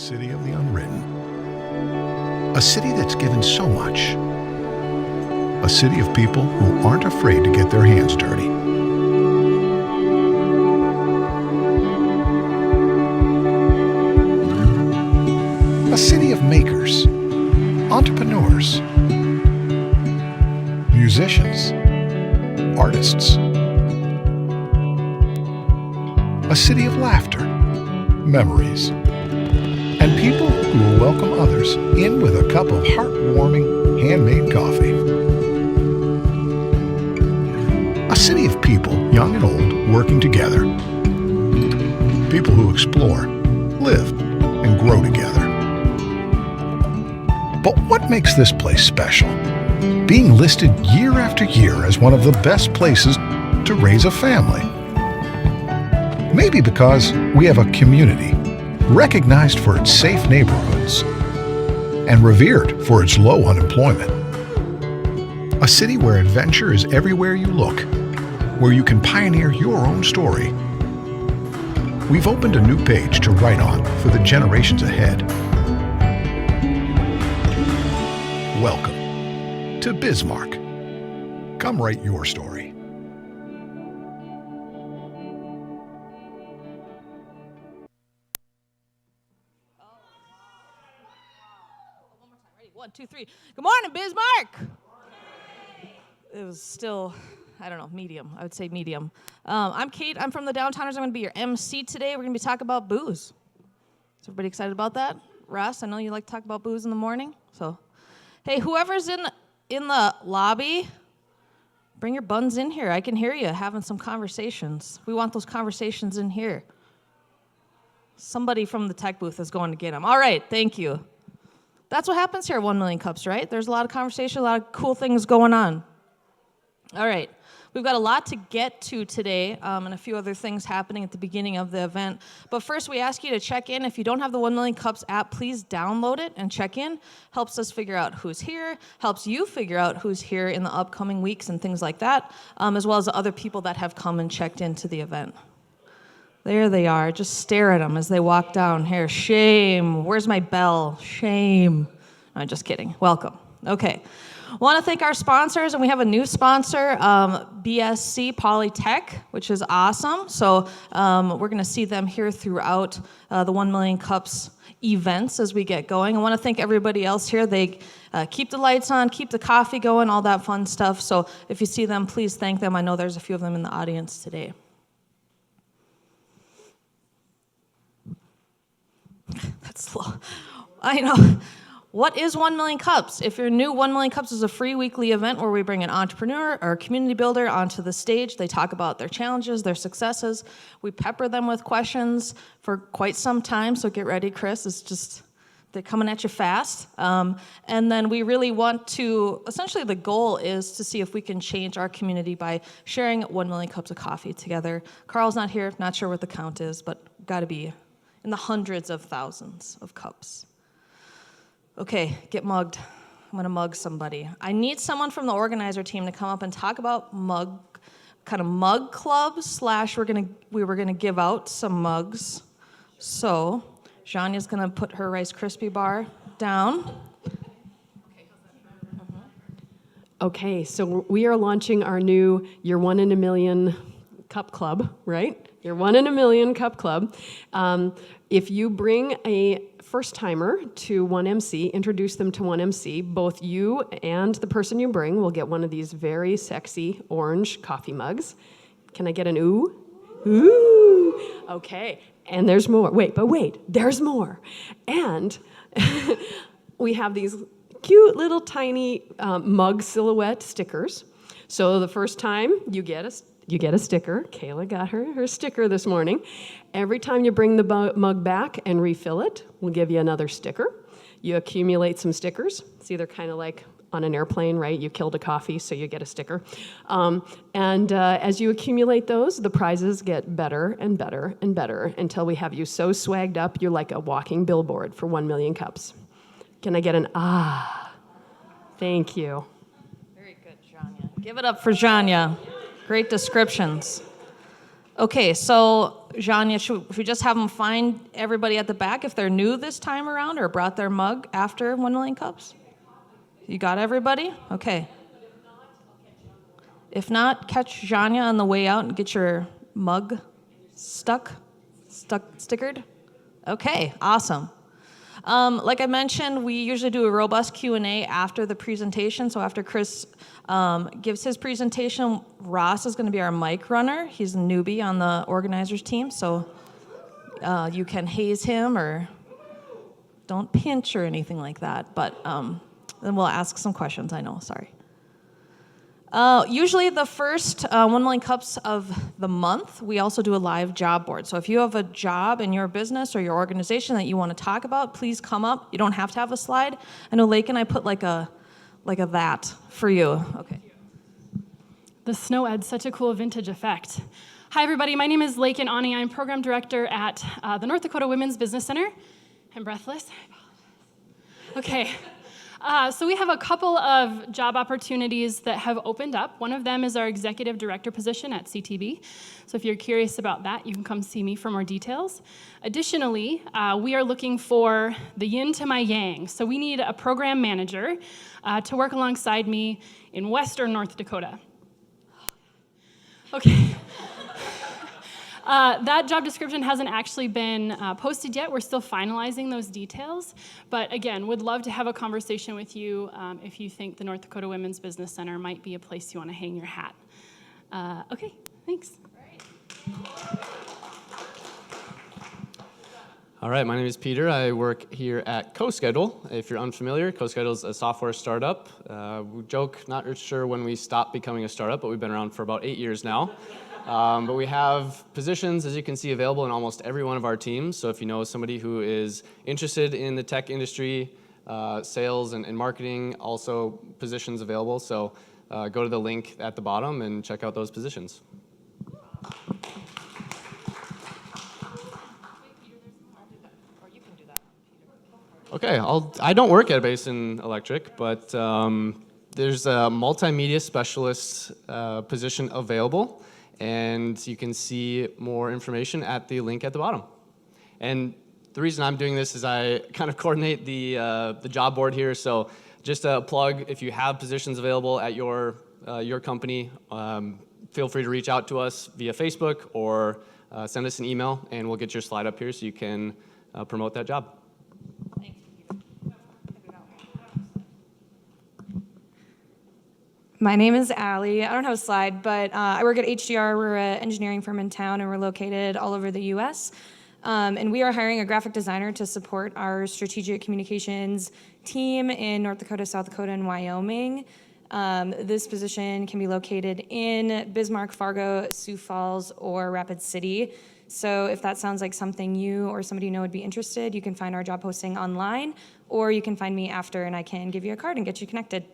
city of the unwritten. A city that's given so much. A city of people who aren't afraid to get their hands dirty. A city of makers, entrepreneurs, musicians, artists. A city of laughter, memories, and people who will welcome others in with a cup of heartwarming handmade coffee. A city of people, young and old, working together. People who explore, live, and grow together. But what makes this place special? Being listed year after year as one of the best places to raise a family. Maybe because we have a community recognized for its safe neighborhoods and revered for its low unemployment. A city where adventure is everywhere you look, where you can pioneer your own story. We've opened a new page to write on for the generations ahead. Welcome to Bismarck. Come write your story. One, two, three. Good morning, Bismarck. It was still, I don't know, medium. I would say medium. I'm Kate. I'm from the Downtowners. I'm going to be your MC today. We're going to be talking about booze. Is everybody excited about that? Russ, I know you like to talk about booze in the morning. So, hey, whoever's in the lobby, bring your buns in here. I can hear you having some conversations. We want those conversations in here. Somebody from the tech booth is going to get them. All right, thank you. That's what happens here at 1 Million Cups, right? There's a lot of conversation, a lot of cool things going on. All right, we've got a lot to get to today and a few other things happening at the beginning of the event. But first, we ask you to check in. If you don't have the 1 Million Cups app, please download it and check in. Helps us figure out who's here, helps you figure out who's here in the upcoming weeks and things like that, as well as the other people that have come and checked into the event. There they are. Just stare at them as they walk down here. Shame. Where's my bell? Shame. I'm just kidding. Welcome. Okay. Want to thank our sponsors, and we have a new sponsor, BSC Polytech, which is awesome. So we're going to see them here throughout the 1 Million Cups events as we get going. I want to thank everybody else here. They keep the lights on, keep the coffee going, all that fun stuff. So if you see them, please thank them. I know there's a few of them in the audience today. That's slow. I know. What is 1 Million Cups? If you're new, 1 Million Cups is a free weekly event where we bring an entrepreneur or a community builder onto the stage. They talk about their challenges, their successes. We pepper them with questions for quite some time, so get ready, Chris. It's just, they're coming at you fast. And then we really want to, essentially the goal is to see if we can change our community by sharing 1 million cups of coffee together. Carl's not here, not sure what the count is, but got to be in the hundreds of thousands of cups. Okay, get mugged. I'm going to mug somebody. I need someone from the organizer team to come up and talk about mug clubs / we were going to give out some mugs. So, Janya's going to put her Rice Krispie bar down. Okay, so we are launching our new You're 1 in a Million Cup Club, right? You're 1 in a Million Cup Club. If you bring a first-timer to 1MC, introduce them to 1MC, both you and the person you bring will get one of these very sexy orange coffee mugs. Can I get an ooh? Ooh! Okay, and there's more. Wait, there's more. And we have these cute little tiny mug silhouette stickers. So the first time you get a sticker. Kayla got her sticker this morning. Every time you bring the mug back and refill it, we'll give you another sticker. You accumulate some stickers. See, they're kind of like on an airplane, right? You killed a coffee, so you get a sticker. As you accumulate those, the prizes get better and better and better until we have you so swagged up, you're like a walking billboard for 1 million cups. Can I get an ah? Thank you. Very good, Janya. Give it up for Janya. Great descriptions. Okay, so Janya, should we just have them find everybody at the back if they're new this time around or brought their mug after 1 million cups? You got everybody? Okay. If not, catch Janya on the way out and get your mug stickered. Okay, awesome. Like I mentioned, we usually do a robust Q&A after the presentation. So after Chris gives his presentation, Ross is going to be our mic runner. He's a newbie on the organizers team, so you can haze him or don't pinch or anything like that. But then we'll ask some questions, I know, sorry. Usually the first 1 million cups of the month, we also do a live job board. So if you have a job in your business or your organization that you want to talk about, please come up. You don't have to have a slide. I know Lake and I put like a that for you. Okay. The snow adds such a cool vintage effect. Hi everybody, my name is Lake and Ani. I'm program director at the North Dakota Women's Business Center. I'm breathless. Okay. So we have a couple of job opportunities that have opened up. One of them is our executive director position at CTB. So if you're curious about that, you can come see me for more details. Additionally, we are looking for the yin to my yang. So we need a program manager to work alongside me in Western North Dakota. Okay. That job description hasn't actually been posted yet. We're still finalizing those details. But again, would love to have a conversation with you if you think the North Dakota Women's Business Center might be a place you want to hang your hat. Okay, thanks. All right, my name is Peter. I work here at CoSchedule. If you're unfamiliar, CoSchedule is a software startup. We joke, not sure when we stopped becoming a startup, but we've been around for about 8 years now. But we have positions, as you can see, available in almost every one of our teams. So if you know somebody who is interested in the tech industry, sales and marketing, also positions available. So go to the link at the bottom and check out those positions. Okay, I don't work at Basin Electric, but there's a multimedia specialist position available. And you can see more information at the link at the bottom. And the reason I'm doing this is I kind of coordinate the job board here. So just a plug, if you have positions available at your company, feel free to reach out to us via Facebook or send us an email, and we'll get your slide up here so you can promote that job. My name is Allie. I don't have a slide, but I work at HDR. We're an engineering firm in town, and we're located all over the U.S. And we are hiring a graphic designer to support our strategic communications team in North Dakota, South Dakota, and Wyoming. This position can be located in Bismarck, Fargo, Sioux Falls, or Rapid City. So if that sounds like something you or somebody you know would be interested, you can find our job posting online, or you can find me after, and I can give you a card and get you connected.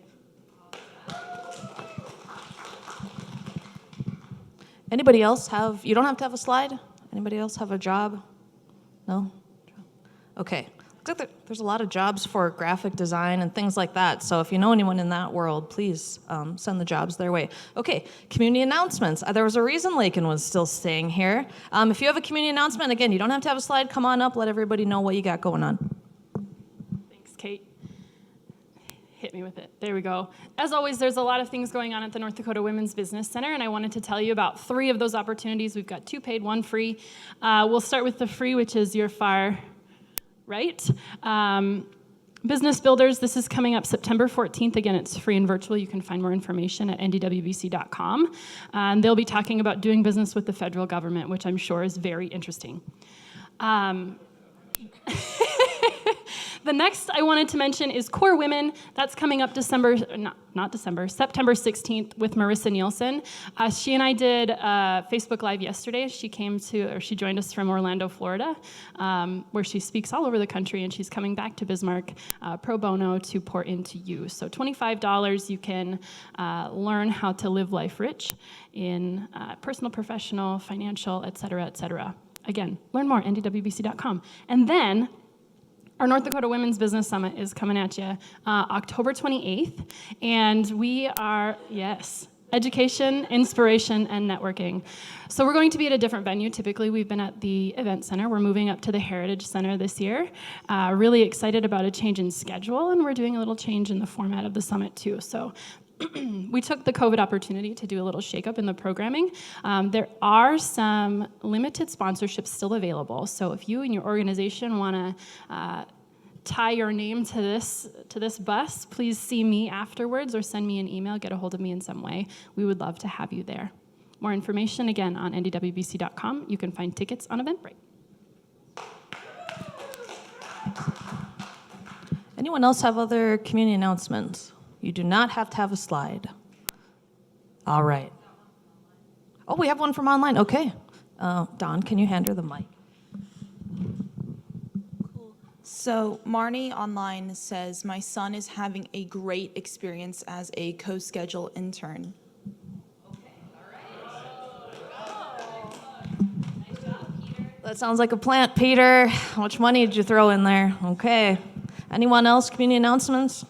Anybody else you don't have to have a slide? Anybody else have a job? No? Okay. Looks like there's a lot of jobs for graphic design and things like that. So if you know anyone in that world, please send the jobs their way. Okay, community announcements. There was a reason Lakin was still staying here. If you have a community announcement, again, you don't have to have a slide. Come on up, let everybody know what you got going on. Thanks, Kate. Hit me with it. There we go. As always, there's a lot of things going on at the North Dakota Women's Business Center, and I wanted to tell you about 3 of those opportunities. We've got 2 paid, 1 free. We'll start with the free, which is your far right. Business Builders, this is coming up September 14th. Again, it's free and virtual. You can find more information at ndwbc.com. And they'll be talking about doing business with the federal government, which I'm sure is very interesting. The next I wanted to mention is Core Women. That's coming up September 16th with Marissa Nielsen. She and I did Facebook Live yesterday. She joined us from Orlando, Florida, where she speaks all over the country, and she's coming back to Bismarck pro bono to pour into you. So $25, you can learn how to live life rich in personal, professional, financial, et cetera, et cetera. Again, learn more, ndwbc.com. And then our North Dakota Women's Business Summit is coming at you October 28th, and we are, yes, education, inspiration, and networking. So we're going to be at a different venue. Typically, we've been at the Event Center. We're moving up to the Heritage Center this year. Really excited about a change in schedule, and we're doing a little change in the format of the summit too. So we took the COVID opportunity to do a little shakeup in the programming. There are some limited sponsorships still available. So if you and your organization want to tie your name to this bus, please see me afterwards or send me an email, get a hold of me in some way. We would love to have you there. More information, again, on ndwbc.com. You can find tickets on Eventbrite. Anyone else have other community announcements? You do not have to have a slide. All right. Oh, we have one from online. Okay. Don, can you hand her the mic? So Marnie online says, my son is having a great experience as a co-schedule intern. That sounds like a plant, Peter. How much money did you throw in there? Okay. Anyone else? Community announcements?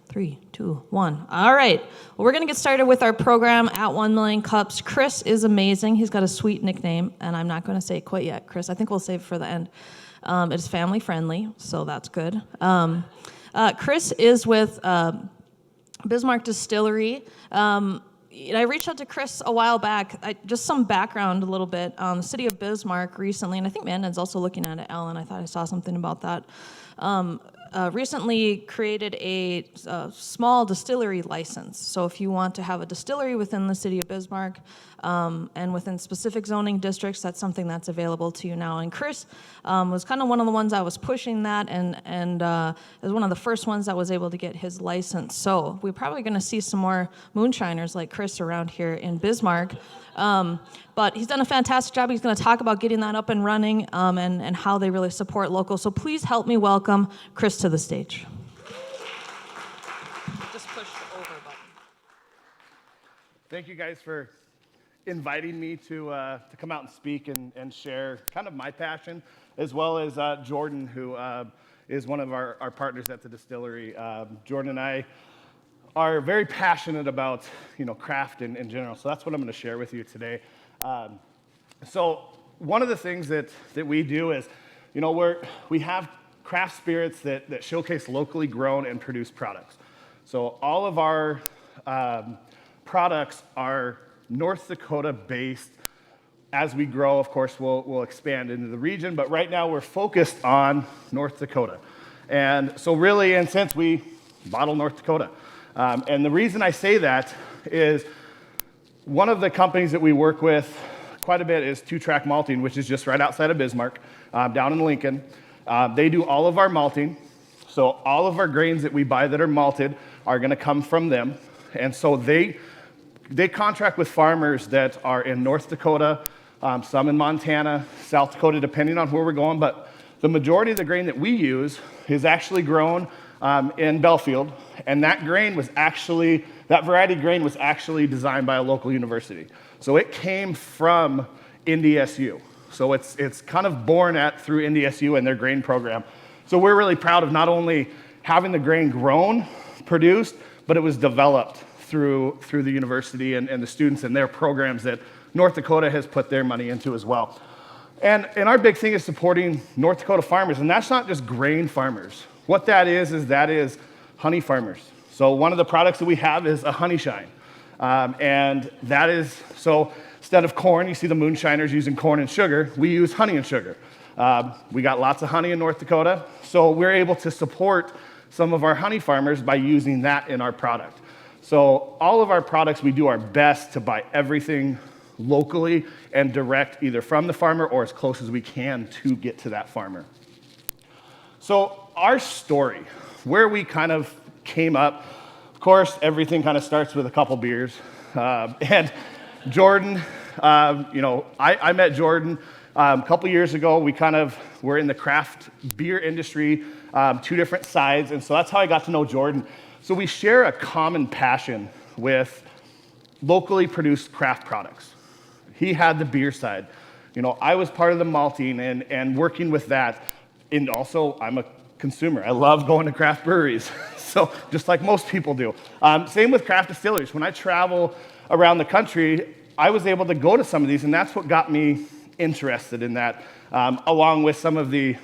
3, 2, 1. All right. Well, we're going to get started with our program at 1 Million Cups. Chris is amazing. He's got a sweet nickname, and I'm not going to say it quite yet, Chris. I think we'll save it for the end. It's family friendly, so that's good. Chris is with Bismarck Distillery. I reached out to Chris a while back. Just some background a little bit. The city of Bismarck recently, and I think Mandan's also looking at it, Ellen. I thought I saw something about that. Recently created a small distillery license. So if you want to have a distillery within the city of Bismarck and within specific zoning districts, that's something that's available to you now. And Chris was kind of one of the ones I was pushing that and was one of the first ones that was able to get his license. So we're probably going to see some more moonshiners like Chris around here in Bismarck. But he's done a fantastic job. He's going to talk about getting that up and running and how they really support local. So please help me welcome Chris to the stage. Just push the over button. Thank you guys for inviting me to come out and speak and share kind of my passion, as well as Jordan, who is one of our partners at the distillery. Jordan and I are very passionate about craft in general, so that's what I'm going to share with you today. So one of the things that we do is, we have craft spirits that showcase locally grown and produced products. So all of our products are North Dakota based. As we grow, of course, we'll expand into the region, but right now we're focused on North Dakota. And so really, in a sense, we bottle North Dakota. And the reason I say that is one of the companies that we work with quite a bit is 2 Track Malting, which is just right outside of Bismarck, down in Lincoln. They do all of our malting. So all of our grains that we buy that are malted are going to come from them. And so they contract with farmers that are in North Dakota, some in Montana, South Dakota, depending on where we're going. But the majority of the grain that we use is actually grown in Belfield, and that variety grain was actually designed by a local university. So it came from NDSU. So it's kind of born through NDSU and their grain program. So we're really proud of not only having the grain grown, produced, but it was developed through the university and the students and their programs that North Dakota has put their money into as well. And our big thing is supporting North Dakota farmers, and that's not just grain farmers. What that is honey farmers. So one of the products that we have is a honey shine. And that is, so instead of corn, you see the moonshiners using corn and sugar, we use honey and sugar. We got lots of honey in North Dakota, so we're able to support some of our honey farmers by using that in our product. So all of our products, we do our best to buy everything locally and direct either from the farmer or as close as we can to get to that farmer. So our story, where we kind of came up, of course, everything kind of starts with a couple beers. And Jordan, I met Jordan a couple years ago. We kind of were in the craft beer industry, 2 different sides, and so that's how I got to know Jordan. So we share a common passion with locally produced craft products. He had the beer side. I was part of the malting and working with that. And also, I'm a consumer. I love going to craft breweries, so just like most people do. Same with craft distilleries. When I travel around the country, I was able to go to some of these, and that's what got me interested in that, along with some of the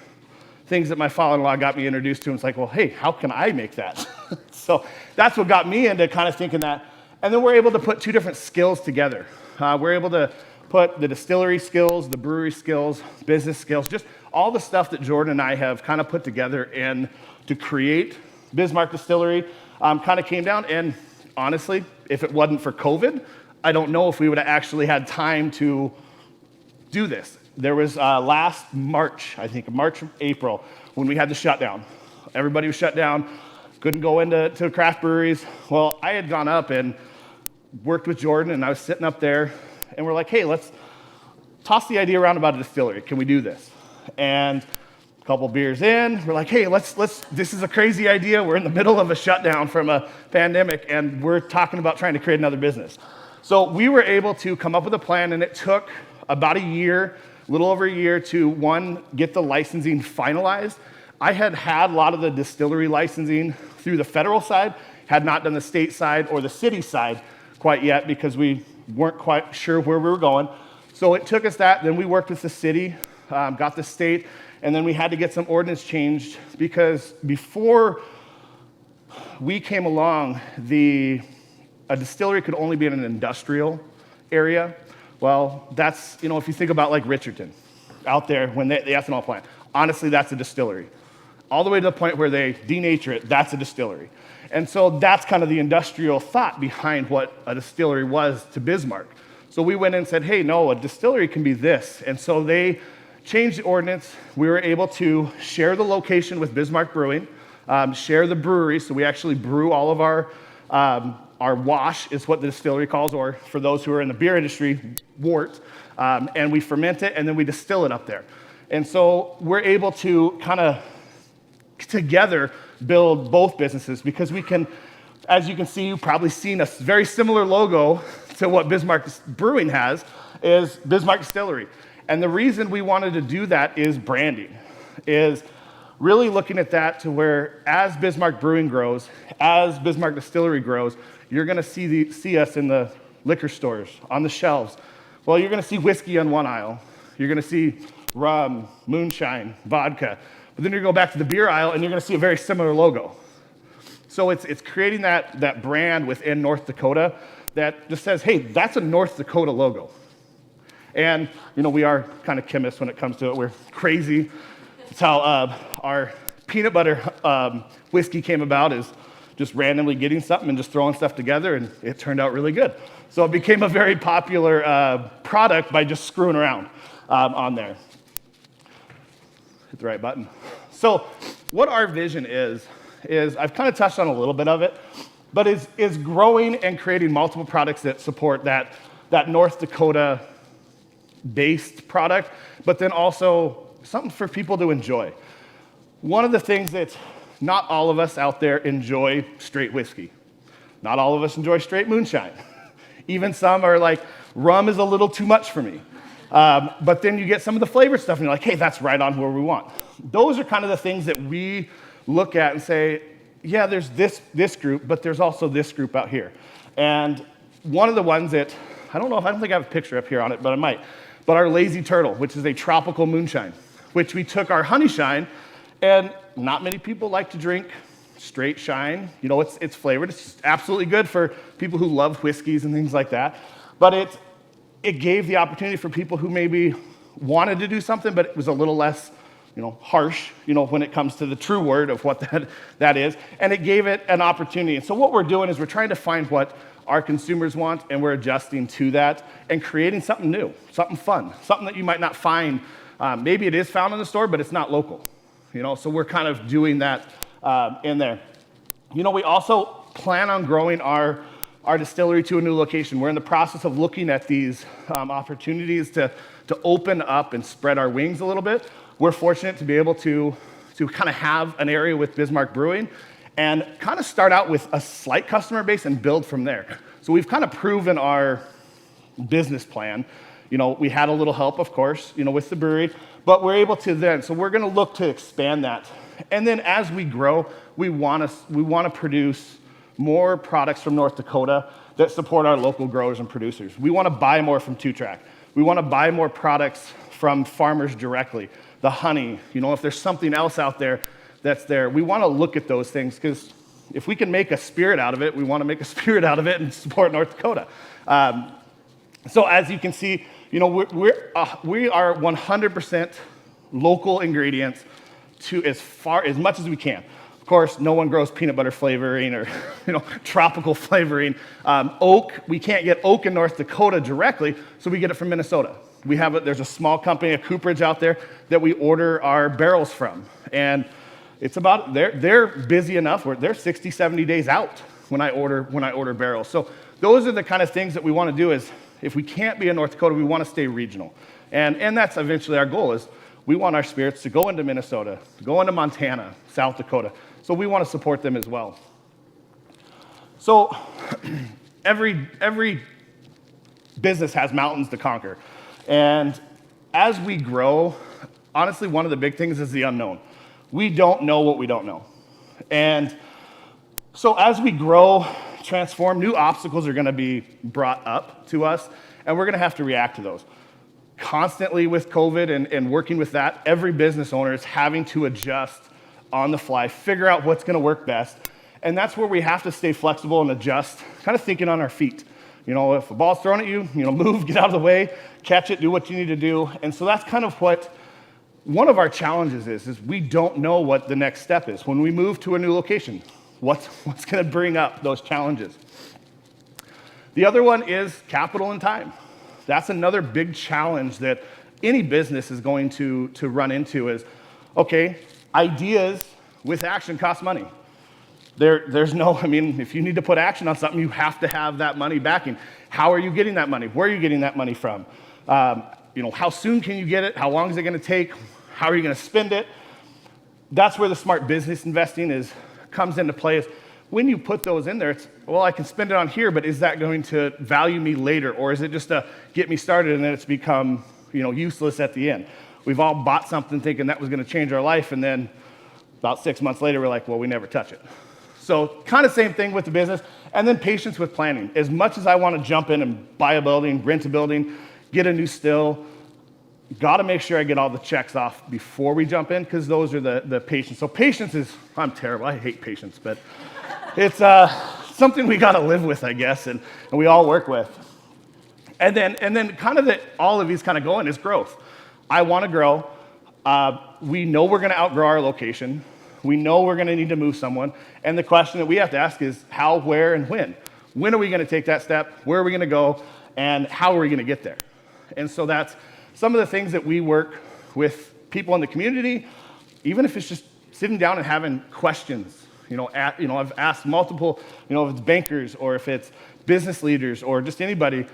things that my father-in-law got me introduced to. And it's like, well, hey, how can I make that? So that's what got me into kind of thinking that. And then we're able to put two different skills together. We're able to put the distillery skills, the brewery skills, business skills, just all the stuff that Jordan and I have kind of put together and to create Bismarck Distillery kind of came down. And honestly, if it wasn't for COVID, I don't know if we would have actually had time to do this. There was last March, I think March, April, when we had the shutdown. Everybody was shut down, couldn't go into craft breweries. Well, I had gone up and worked with Jordan, and I was sitting up there, and we're like, hey, let's toss the idea around about a distillery. Can we do this? And a couple beers in, we're like, hey, let's, this is a crazy idea. We're in the middle of a shutdown from a pandemic, and we're talking about trying to create another business. So we were able to come up with a plan, and it took about a year, a little over a year, to one, get the licensing finalized. I had a lot of the distillery licensing through the federal side, had not done the state side or the city side quite yet because we weren't quite sure where we were going. So it took us that, then we worked with the city, got the state, and then we had to get some ordinance changed because before we came along, a distillery could only be in an industrial area. Well, that's, if you think about like Richardson out there, when the ethanol plant, honestly, that's a distillery. All the way to the point where they denature it, that's a distillery. And so that's kind of the industrial thought behind what a distillery was to Bismarck. So we went in and said, hey, no, a distillery can be this. And so they changed the ordinance. We were able to share the location with Bismarck Brewing, share the brewery, so we actually brew all of our wash is what the distillery calls, or for those who are in the beer industry, wort, and we ferment it, and then we distill it up there. And so we're able to kind of together build both businesses because we can, as you can see, you've probably seen a very similar logo to what Bismarck Brewing has, is Bismarck Distillery. And the reason we wanted to do that is branding, is really looking at that to where as Bismarck Brewing grows, as Bismarck Distillery grows, you're going to see us in the liquor stores, on the shelves. Well, you're going to see whiskey on one aisle. You're going to see rum, moonshine, vodka. But then you go back to the beer aisle, and you're going to see a very similar logo. So it's creating that brand within North Dakota that just says, hey, that's a North Dakota logo. And, we are kind of chemists when it comes to it. We're crazy. That's how our peanut butter whiskey came about, is just randomly getting something and just throwing stuff together, and it turned out really good. So it became a very popular product by just screwing around on there. Hit the right button. So what our vision is I've kind of touched on a little bit of it, but is growing and creating multiple products that support that North Dakota-based product, but then also something for people to enjoy. One of the things that not all of us out there enjoy straight whiskey. Not all of us enjoy straight moonshine. Even some are like, rum is a little too much for me. But then you get some of the flavored stuff, and you're like, hey, that's right on where we want. Those are kind of the things that we look at and say, yeah, there's this group, but there's also this group out here. And one of the ones that, I don't think I have a picture up here on it, but I might. But our Lazy Turtle, which is a tropical moonshine, which we took our honey shine, and not many people like to drink straight shine. It's flavored. It's absolutely good for people who love whiskeys and things like that. But it gave the opportunity for people who maybe wanted to do something, but it was a little less, harsh, when it comes to the true word of what that is. And it gave it an opportunity. And so what we're doing is we're trying to find what our consumers want, and we're adjusting to that and creating something new, something fun, something that you might not find. Maybe it is found in the store, but it's not local. So we're kind of doing that in there. We also plan on growing our distillery to a new location. We're in the process of looking at these opportunities to open up and spread our wings a little bit. We're fortunate to be able to kind of have an area with Bismarck Brewing and kind of start out with a slight customer base and build from there. So we've kind of proven our business plan. We had a little help, of course, with the brewery, But we're able to then, so we're going to look to expand that. And then as we grow, we want to produce more products from North Dakota that support our local growers and producers. We want to buy more from 2-Track. We want to buy more products from farmers directly. The honey, if there's something else out there that's there, we want to look at those things, because if we can make a spirit out of it, we want to make a spirit out of it and support North Dakota. So as you can see, we are 100% local ingredients to as much as we can. Of course, no one grows peanut butter flavoring or tropical flavoring. Oak, we can't get oak in North Dakota directly, so we get it from Minnesota. There's a small company, a cooperage out there, that we order our barrels from. And it's about, they're busy enough where they're 60, 70 days out when I order barrels. So those are the kind of things that we want to do. Is if we can't be in North Dakota, we want to stay regional. And that's eventually our goal. Is we want our spirits to go into Minnesota, to go into Montana, South Dakota. So we want to support them as well. So every business has mountains to conquer. And as we grow, honestly, one of the big things is the unknown. We don't know what we don't know. And so as we grow, transform, new obstacles are going to be brought up to us, and we're going to have to react to those. Constantly with COVID and working with that, every business owner is having to adjust on the fly, figure out what's going to work best. And that's where we have to stay flexible and adjust, kind of thinking on our feet. If a ball's thrown at you, move, get out of the way, catch it, do what you need to do. And so that's kind of what one of our challenges is we don't know what the next step is. When we move to a new location, what's going to bring up those challenges? The other one is capital and time. That's another big challenge that any business is going to run into is, okay, ideas with action cost money. There's no, if you need to put action on something, you have to have that money backing. How are you getting that money? Where are you getting that money from? How soon can you get it? How long is it going to take? How are you going to spend it? That's where the smart business investing comes into play. Is when you put those in there, it's, well, I can spend it on here, but is that going to value me later? Or is it just to get me started and then it's become, useless at the end? We've all bought something thinking that was going to change our life, and then about 6 months later, we're like, well, we never touch it. So kind of same thing with the business. And then patience with planning. As much as I want to jump in and buy a building, rent a building, get a new still, got to make sure I get all the checks off before we jump in, because those are the patience. So patience is, I'm terrible. I hate patience, but it's something we got to live with, I guess, and we all work with. And then kind of all of these kind of going is growth. I want to grow. We know we're going to outgrow our location. We know we're going to need to move someone. And the question that we have to ask is how, where, and when. When are we going to take that step? Where are we going to go? And how are we going to get there? And so that's some of the things that we work with people in the community, even if it's just sitting down and having questions. I've asked multiple, if it's bankers or if it's business leaders or just anybody,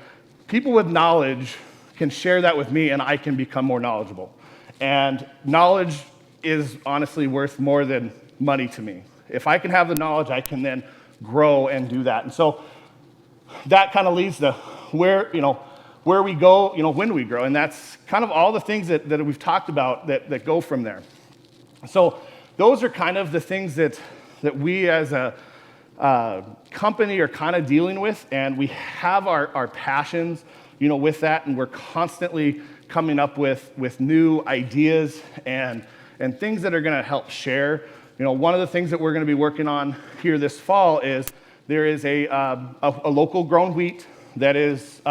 people with knowledge can share that with me and I can become more knowledgeable. And knowledge is honestly worth more than money to me. If I can have the knowledge, I can then grow and do that. And so that kind of leads to where we go, when we grow. And that's kind of all the things that we've talked about that go from there. So those are kind of the things that we as a company are kind of dealing with, and we have our passions, with that, and we're constantly coming up with new ideas and things that are going to help share. One of the things that we're going to be working on here this fall is there is a local grown wheat that is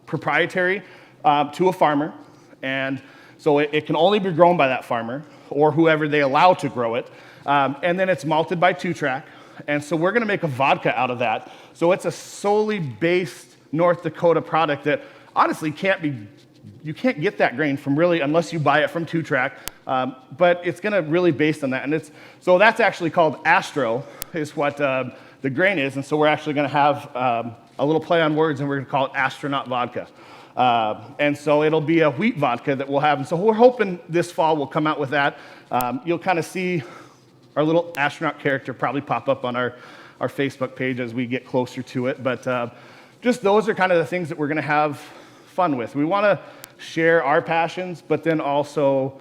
proprietary to a farmer, and so it can only be grown by that farmer or whoever they allow to grow it, and then it's malted by 2-Track, and so we're going to make a vodka out of that. So it's a solely based North Dakota product that honestly you can't get that grain from really unless you buy it from 2-Track, but it's going to really based on that, and so that's actually called Astro is what the grain is, and so we're actually going to have a little play on words, and we're going to call it astronaut vodka. And so it'll be a wheat vodka that we'll have. And so we're hoping this fall we'll come out with that. You'll kind of see our little astronaut character probably pop up on our Facebook page as we get closer to it. But just those are kind of the things that we're going to have fun with. We want to share our passions, but then also,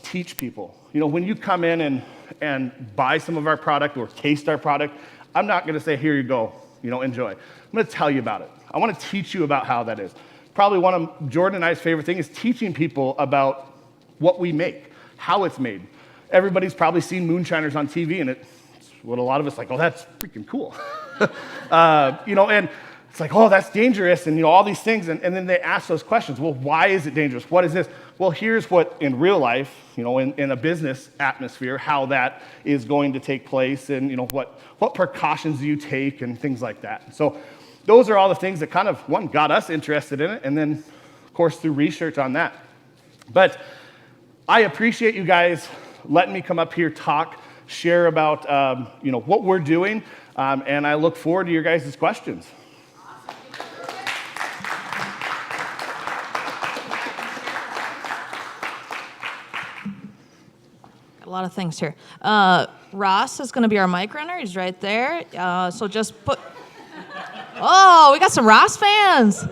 teach people. When you come in and buy some of our product or taste our product, I'm not going to say, here you go, enjoy. I'm going to tell you about it. I want to teach you about how that is. Probably one of Jordan and I's favorite things is teaching people about what we make, how it's made. Everybody's probably seen moonshiners on TV, and it's what a lot of us like, oh, that's freaking cool. And it's like, oh, that's dangerous, and all these things, and then they ask those questions. Well, why is it dangerous? What is this? Well, here's what in real life, in a business atmosphere, how that is going to take place, and what precautions do you take, and things like that. So those are all the things that kind of, one, got us interested in it, and then, of course, through research on that. But I appreciate you guys letting me come up here, talk, share about what we're doing, and I look forward to your guys' questions. A lot of things here. Ross is going to be our mic runner. He's right there. So just put... Oh, we got some Ross fans.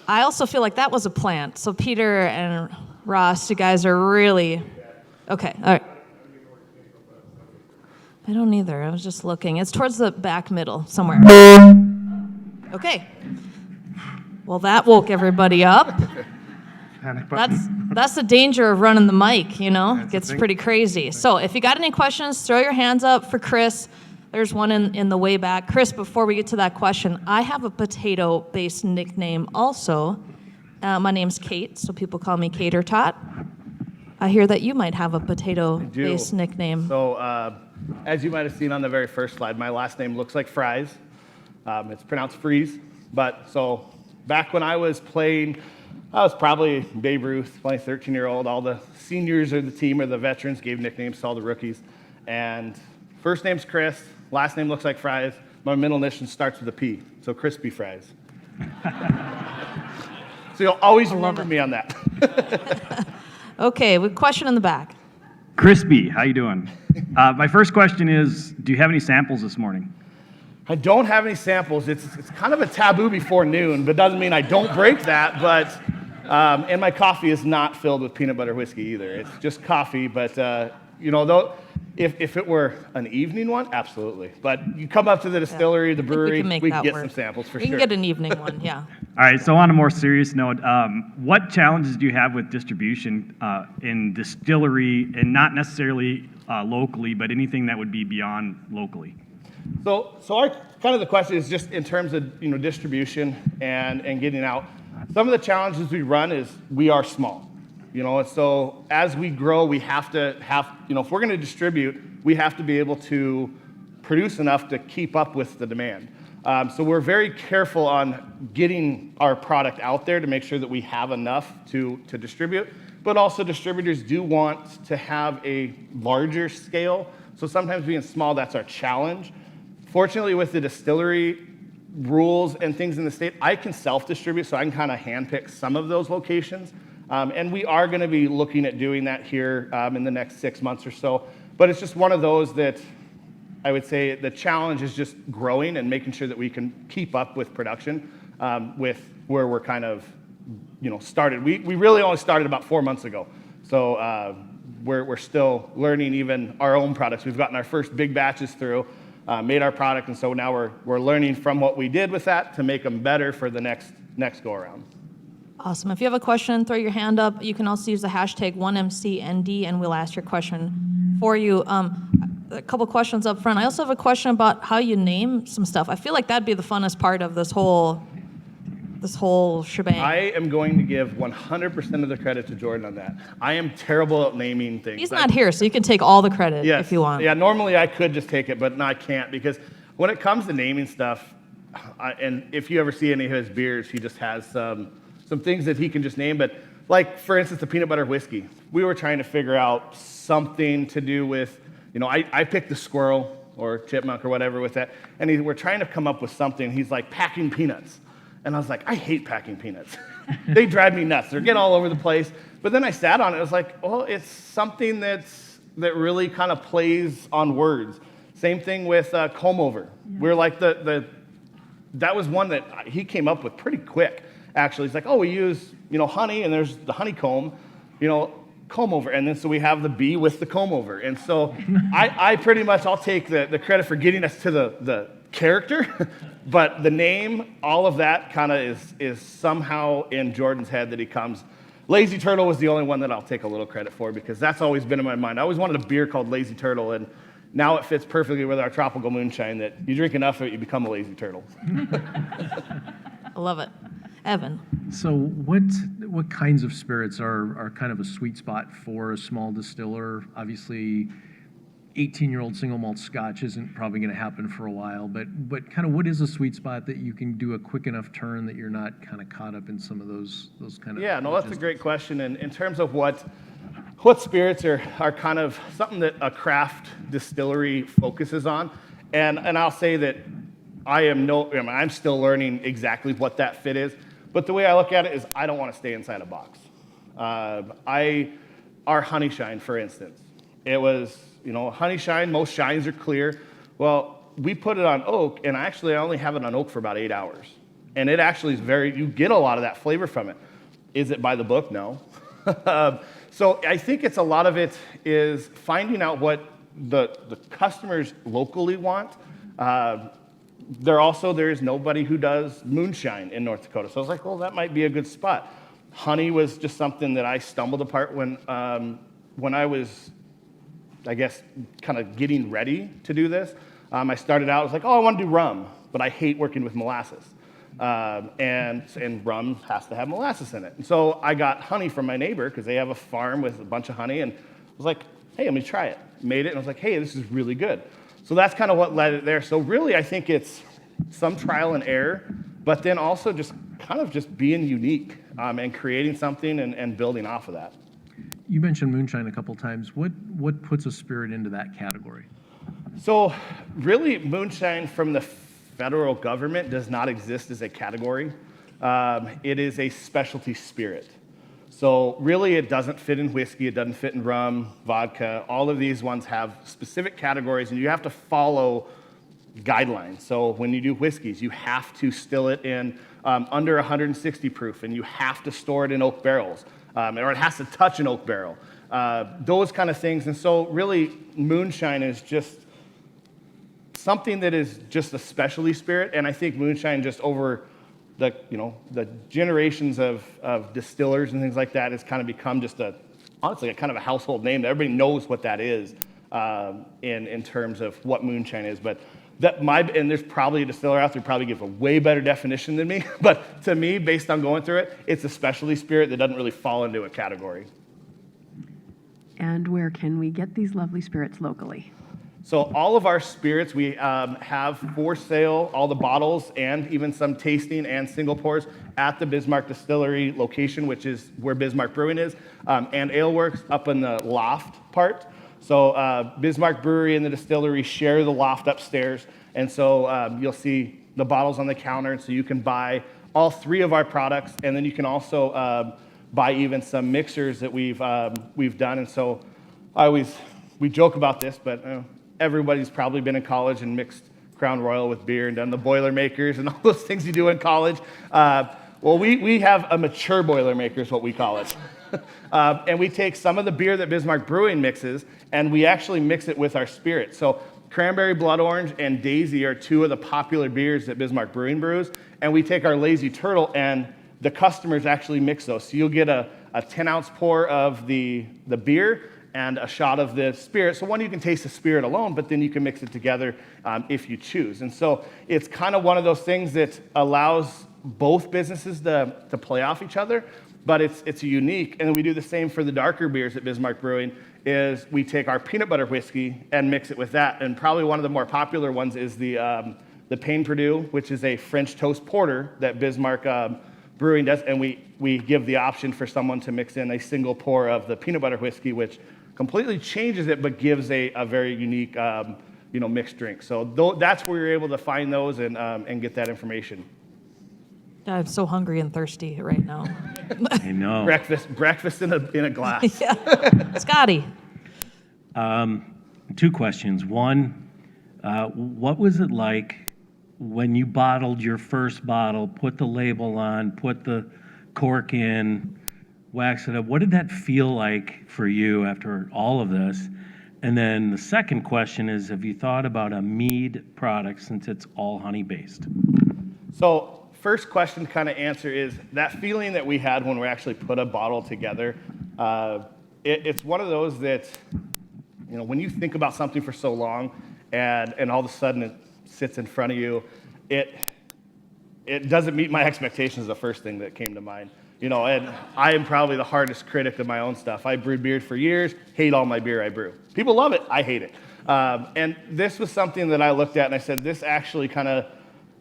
I also feel like that was a plant. So Peter and Ross, you guys are really... Okay, all right. I don't either. I was just looking. It's towards the back middle somewhere. Okay. Well, that woke everybody up. That's the danger of running the mic, It gets pretty crazy. So if you got any questions, throw your hands up for Chris. There's one in the way back. Chris, before we get to that question, I have a potato-based nickname also. My name's Kate, so people call me Cater Tot. I hear that you might have a potato-based nickname. So as you might have seen on the very first slide, my last name looks like fries. It's pronounced freeze. But so back when I was playing, I was probably Babe Ruth, playing 13-year-old. All the seniors of the team or the veterans gave nicknames to all the rookies. And first name's Chris, last name looks like fries. My middle initial starts with a P, so Crispy Fries. So you'll always remember me on that. Okay, we have a question in the back. Crispy, how you doing? My first question is, do you have any samples this morning? I don't have any samples. It's kind of a taboo before noon, but doesn't mean I don't break that. But and my coffee is not filled with peanut butter whiskey either. It's just coffee. But though, if it were an evening one, absolutely. But you come up to the distillery, the brewery, we can get some samples for sure. We can get an evening one, yeah. All right, so on a more serious note, what challenges do you have with distribution in distillery, and not necessarily locally, but anything that would be beyond locally? So our kind of the question is just in terms of distribution and getting out. Some of the challenges we run is we are small. So as we grow, we have to have, if we're going to distribute, we have to be able to produce enough to keep up with the demand. So we're very careful on getting our product out there to make sure that we have enough to distribute, but also distributors do want to have a larger scale. So sometimes being small, that's our challenge. Fortunately, with the distillery rules and things in the state, I can self-distribute, so I can kind of handpick some of those locations. And we are going to be looking at doing that here in the next 6 months or so. But it's just one of those that I would say the challenge is just growing and making sure that we can keep up with production with where we're kind of started. We really only started about 4 months ago. So we're still learning even our own products. We've gotten our first big batches through, made our product, and so now we're learning from what we did with that to make them better for the next go around. Awesome. If you have a question, throw your hand up. You can also use the hashtag 1MCND, and we'll ask your question for you. A couple questions up front. I also have a question about how you name some stuff. I feel like that'd be the funnest part of this whole shebang. I am going to give 100% of the credit to Jordan on that. I am terrible at naming things. He's not here, so you can take all the credit if you want. Yeah, normally I could just take it, but no, I can't, because when it comes to naming stuff, and if you ever see any of his beers, he just has some things that he can just name. But like, for instance, the peanut butter whiskey. We were trying to figure out something to do with, I picked the squirrel or chipmunk or whatever with that, and we're trying to come up with something. He's like, packing peanuts. And I was like, I hate packing peanuts. They drive me nuts. They're getting all over the place. But then I sat on it. I was like, oh, it's something that really kind of plays on words. Same thing with comb over. Yeah. We're like that was one that he came up with pretty quick. actually, it's like, oh, we use, honey, and there's the honeycomb, comb over. And then so we have the bee with the comb over. And so I pretty much, I'll take the credit for getting us to the character, but the name, all of that kind of is somehow in Jordan's head that he comes. Lazy Turtle was the only one that I'll take a little credit for because that's always been in my mind. I always wanted a beer called Lazy Turtle, and now it fits perfectly with our tropical moonshine that you drink enough of it, you become a lazy turtle. I love it. Evan. So what kinds of spirits are kind of a sweet spot for a small distiller? Obviously, 18-year-old single malt scotch isn't probably going to happen for a while, but kind of what is a sweet spot that you can do a quick enough turn that you're not kind of caught up in some of those kind of... Yeah, no, that's a great question. And in terms of what spirits are kind of something that a craft distillery focuses on, and I'll say that I'm still learning exactly what that fit is, but the way I look at it is I don't want to stay inside a box. Our honey shine, for instance, it was, honey shine, most shines are clear. Well, we put it on oak, and I only have it on oak for about 8 hours. And it actually is you get a lot of that flavor from it. Is it by the book? No. So I think it's a lot of it is finding out what the customers locally want. There is nobody who does moonshine in North Dakota. So I was like, well, that might be a good spot. Honey was just something that I stumbled upon when I was, I guess, kind of getting ready to do this. I started out, I was like, oh, I want to do rum, but I hate working with molasses. And rum has to have molasses in it. And so I got honey from my neighbor because they have a farm with a bunch of honey, and I was like, hey, let me try it. Made it, and I was like, hey, this is really good. So that's kind of what led it there. So really, I think it's some trial and error, but then also just kind of just being unique and creating something and building off of that. You mentioned moonshine a couple times. What puts a spirit into that category? So really, moonshine from the federal government does not exist as a category. It is a specialty spirit. So really, it doesn't fit in whiskey, it doesn't fit in rum, vodka. All of these ones have specific categories, and you have to follow guidelines. So when you do whiskeys, you have to still it in under 160 proof, and you have to store it in oak barrels, or it has to touch an oak barrel. Those kind of things. And so really, moonshine is just something that is just a specialty spirit, and I think moonshine just over the generations of distillers and things like that has kind of become just honestly a kind of a household name. Everybody knows what that is in terms of what moonshine is. But and there's probably a distiller out there who probably gives a way better definition than me. But to me, based on going through it, it's a specialty spirit that doesn't really fall into a category. And where can we get these lovely spirits locally? So all of our spirits we have for sale, all the bottles and even some tasting and single pours at the Bismarck Distillery location, which is where Bismarck Brewing is, and Ale Works up in the loft part. So Bismarck Brewery and the distillery share the loft upstairs, and so you'll see the bottles on the counter, and so you can buy all 3 of our products, and then you can also buy even some mixers that we've done. And so we joke about this, but everybody's probably been in college and mixed Crown Royal with beer and done the Boilermakers and all those things you do in college. Well, we have a mature Boilermaker is what we call it. And we take some of the beer that Bismarck Brewing mixes, and we actually mix it with our spirit. So Cranberry Blood Orange and Daisy are 2 of the popular beers that Bismarck Brewing brews, and we take our Lazy Turtle, and the customers actually mix those. So you'll get a 10-ounce pour of the beer and a shot of the spirit. So one, you can taste the spirit alone, but then you can mix it together if you choose. And so it's kind of one of those things that allows both businesses to play off each other, but it's unique. And we do the same for the darker beers at Bismarck Brewing, is we take our peanut butter whiskey and mix it with that. And probably one of the more popular ones is the Pain Perdue, which is a French toast porter that Bismarck Brewing does. And we give the option for someone to mix in a single pour of the peanut butter whiskey, which completely changes it, but gives a very unique, mixed drink. So that's where you're able to find those and get that information. I'm so hungry and thirsty right now. I know. Breakfast in a glass. Yeah. Scotty. 2 questions. One, what was it like when you bottled your first bottle, put the label on, put the cork in, wax it up, what did that feel like for you after all of this? And then the second question is, have you thought about a mead product since it's all honey-based? So first question to kind of answer is that feeling that we had when we actually put a bottle together. It's one of those that, you know, when you think about something for so long and all of a sudden it sits in front of you, it doesn't meet my expectations, the first thing that came to mind. You know, and I am probably the hardest critic of my own stuff. I brewed beer for years, hate all my beer I brew. People love it, I hate it. And this was something that I looked at and I said, this actually kind of,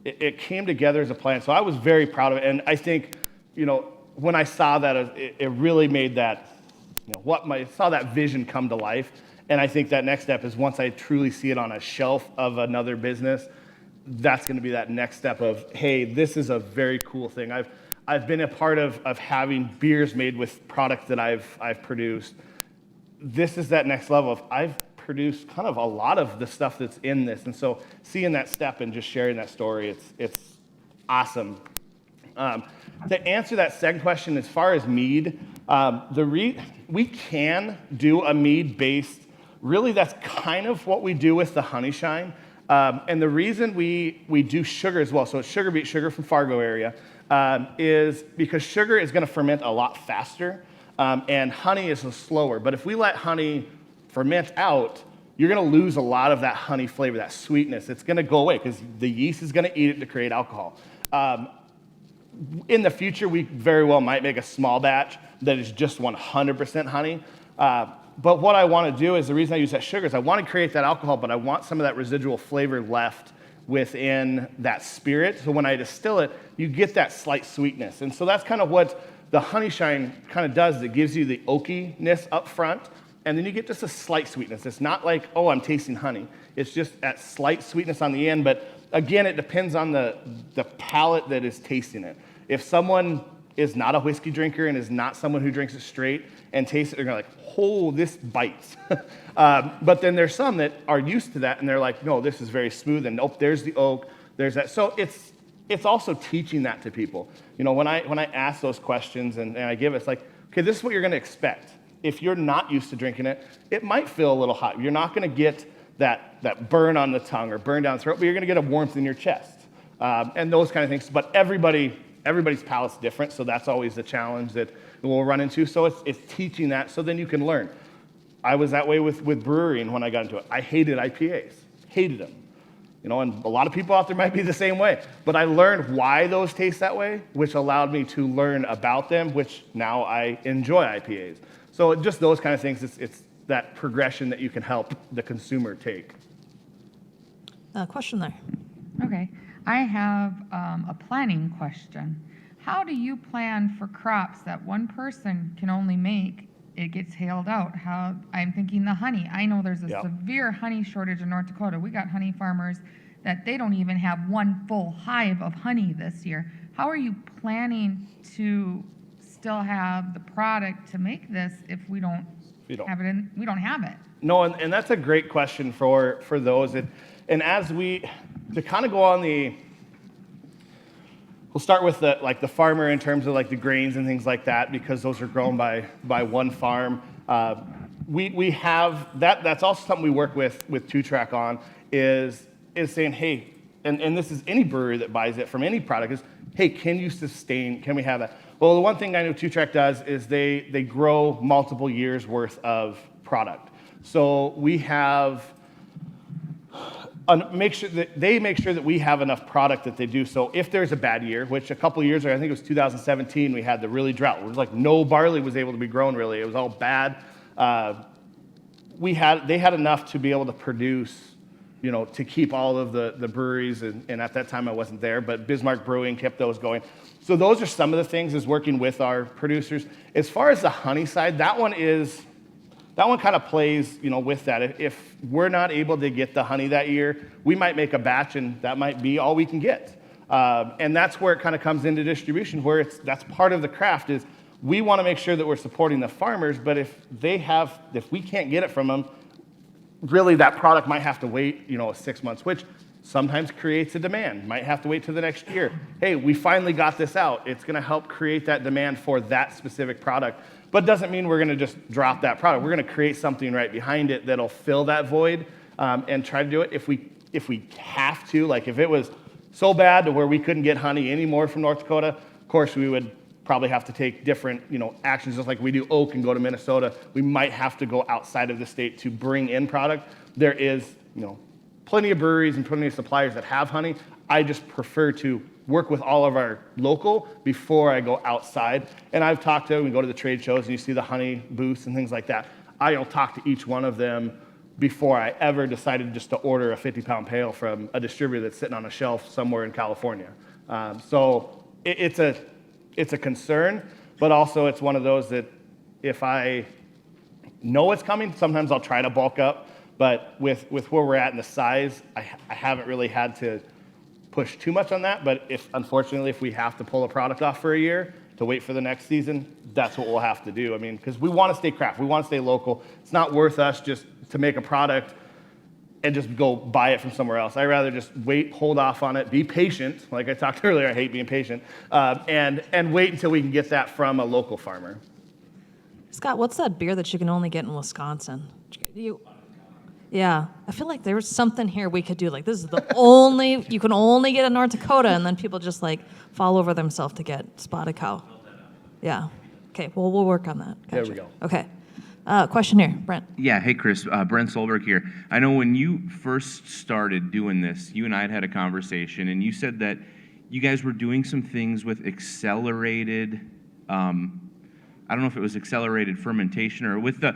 it came together as a plan. So I was very proud of it. And I think, you know, when I saw that, it really made that, you know, saw that vision come to life. And I think that next step is once I truly see it on a shelf of another business, that's going to be that next step of, hey, this is a very cool thing. I've been a part of having beers made with product that I've produced. This is that next level of I've produced kind of a lot of the stuff that's in this. And so seeing that step and just sharing that story, it's awesome. To answer that second question, as far as mead, we can do a mead-based, really that's kind of what we do with the honey shine. And the reason we do sugar as well, so it's sugar beet, sugar from Fargo area, is because sugar is going to ferment a lot faster, and honey is slower. But if we let honey ferment out, you're going to lose a lot of that honey flavor, that sweetness. It's going to go away because the yeast is going to eat it to create alcohol. In the future, we very well might make a small batch that is just 100% honey. But what I want to do is, the reason I use that sugar is I want to create that alcohol, but I want some of that residual flavor left within that spirit. So when I distill it, you get that slight sweetness. And so that's kind of what the honey shine kind of does. It gives you the oakiness up front, and then you get just a slight sweetness. It's not like, oh, I'm tasting honey. It's just that slight sweetness on the end. But again, it depends on the palate that is tasting it. If someone is not a whiskey drinker and is not someone who drinks it straight and tastes it, they're going to like, oh, this bites. But then there's some that are used to that, and they're like, no, this is very smooth, and nope, there's the oak, there's that. So it's also teaching that to people. You know, when I ask those questions and I give it, it's like, okay, this is what you're going to expect. If you're not used to drinking it, it might feel a little hot. You're not going to get that burn on the tongue or burn down the throat, but you're going to get a warmth in your chest and those kind of things. But everybody's palate's different, so that's always the challenge that we'll run into. So it's teaching that, so then you can learn. I was that way with brewing when I got into it. I hated IPAs, hated them. You know, and a lot of people out there might be the same way. But I learned why those taste that way, which allowed me to learn about them, which now I enjoy IPAs. So just those kind of things, it's that progression that you can help the consumer take. Question there. Okay. I have a planning question. How do you plan for crops that one person can only make? It gets hailed out. How I'm thinking the honey. I know there's a severe honey shortage in North Dakota. We got honey farmers that they don't even have one full hive of honey this year. How are you planning to still have the product to make this if we don't have it? We don't have it. No, and that's a great question for those. And as to kind of go on we'll start with the farmer in terms of like the grains and things like that, because those are grown by one farm. We have that's also something we work with 2-Track on is saying, hey, and this is any brewery that buys it from any product is, hey, can we have that? Well, the one thing I know 2-Track does is they grow multiple years worth of product. So we have make sure that we have enough product that they do. So if there's a bad year, which a couple of years ago, I think it was 2017, we had the really drought. It was like no barley was able to be grown really. It was all bad. They had enough to be able to produce, you know, to keep all of the breweries. And at that time I wasn't there, but Bismarck Brewing kept those going. So those are some of the things is working with our producers. As far as the honey side, that one kind of plays, you know, with that. If we're not able to get the honey that year, we might make a batch and that might be all we can get. And that's where it kind of comes into distribution, where that's part of the craft is we want to make sure that we're supporting the farmers, but if we can't get it from them, really that product might have to wait, you know, 6 months, which sometimes creates a demand. Might have to wait till the next year. Hey, we finally got this out. It's going to help create that demand for that specific product, but doesn't mean we're going to just drop that product. We're going to create something right behind it that'll fill that void and try to do it. If we have to, like if it was so bad to where we couldn't get honey anymore from North Dakota, of course we would probably have to take different, actions, just like we do oak and go to Minnesota. We might have to go outside of the state to bring in product. There is, plenty of breweries and plenty of suppliers that have honey. I just prefer to work with all of our local before I go outside. And I've talked to, we go to the trade shows and you see the honey booths and things like that. I'll talk to each one of them before I ever decided just to order a 50-pound pail from a distributor that's sitting on a shelf somewhere in California. So it's a concern, but also it's one of those that if I know it's coming, sometimes I'll try to bulk up, but with where we're at in the size, I haven't really had to push too much on that, but unfortunately, if we have to pull a product off for a year to wait for the next season, that's what we'll have to do. I mean, because we want to stay craft, we want to stay local. It's not worth us just to make a product and just go buy it from somewhere else. I'd rather just wait, hold off on it, be patient. Like I talked earlier, I hate being patient, and wait until we can get that from a local farmer. Scott, what's that beer that you can only get in Wisconsin? Yeah, I feel like there's something here we could do. Like this is the only, you can only get in North Dakota, and then people just like fall over themselves to get spotted cow. Yeah. Okay, well, we'll work on that. Gotcha. There we go. Okay. Question here, Brent. Yeah, hey Chris, Brent Solberg here. I know when you first started doing this, you and I had a conversation, and you said that you guys were doing some things with accelerated, I don't know if it was accelerated fermentation or with the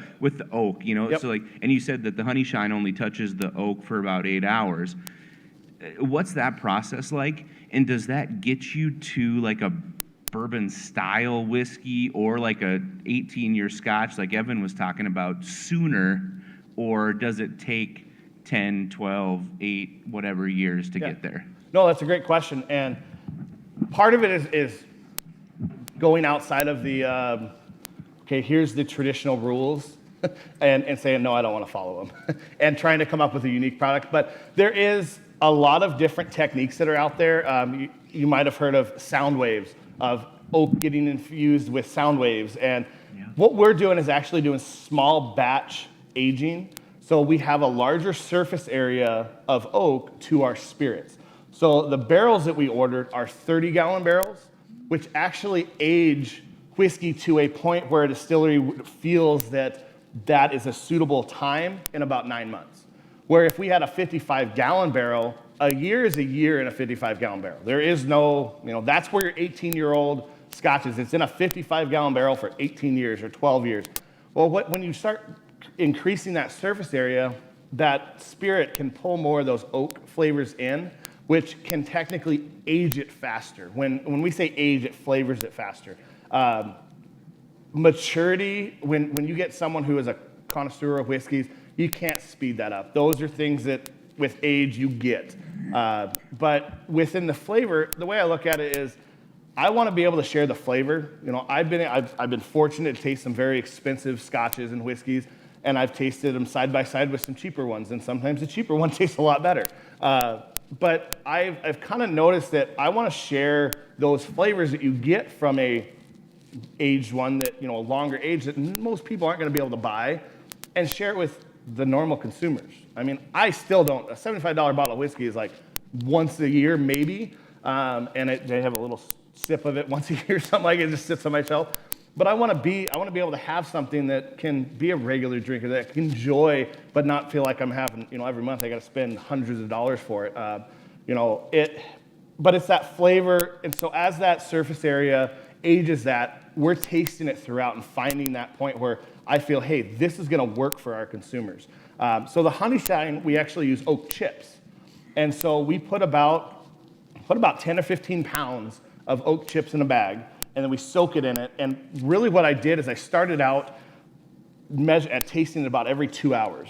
oak, Yep. So and you said that the honey shine only touches the oak for about 8 hours. What's that process like? And does that get you to like a bourbon style whiskey or like a 18-year scotch like Evan was talking about sooner, or does it take 10, 12, 8, whatever years to get there? No, that's a great question. And part of it is going outside of the, here's the traditional rules and saying, no, I don't want to follow them and trying to come up with a unique product. But there is a lot of different techniques that are out there. You might have heard of sound waves, of oak getting infused with sound waves. And what we're doing is actually doing small batch aging. So we have a larger surface area of oak to our spirits. So the barrels that we ordered are 30-gallon barrels, which actually age whiskey to a point where a distillery feels that that is a suitable time in about 9 months. Where if we had a 55-gallon barrel, a year is a year in a 55-gallon barrel. There is no, that's where your 18-year-old scotch is. It's in a 55-gallon barrel for 18 years or 12 years. Well, when you start increasing that surface area, that spirit can pull more of those oak flavors in, which can technically age it faster. When we say age, it flavors it faster. Maturity, when you get someone who is a connoisseur of whiskeys, you can't speed that up. Those are things that with age you get. But within the flavor, the way I look at it is, I want to be able to share the flavor. I've been fortunate to taste some very expensive scotches and whiskeys, and I've tasted them side by side with some cheaper ones, and sometimes the cheaper one tastes a lot better. But I've kind of noticed that I want to share those flavors that you get from a aged one, that a longer age that most people aren't going to be able to buy, and share it with the normal consumers. I mean, I still don't. A $75 bottle of whiskey is like once a year maybe, and they have a little sip of it once a year, something like it. It just sits on my shelf. But I want to be able to have something that can be a regular drinker that I can enjoy, but not feel like I'm having, every month I got to spend hundreds of dollars for it. But it's that flavor, and so as that surface area ages, that we're tasting it throughout and finding that point where I feel, hey, this is going to work for our consumers. So the honey shine, we actually use oak chips, and so we put about 10 or 15 pounds of oak chips in a bag, and then we soak it in it. And really what I did is I started out tasting it about every 2 hours.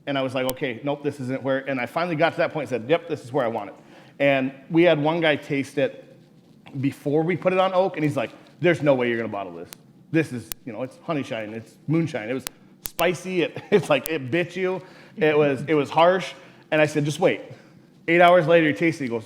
And I was like, okay, nope, this isn't where, and I finally got to that point and said, yep, this is where I want it. And we had one guy taste it before we put it on oak, and he's like, there's no way you're gonna bottle this. This is, it's honey shine, it's moonshine. It was spicy, it's like, it bit you. It was harsh. And I said, just wait. 8 hours later, you taste it, he goes,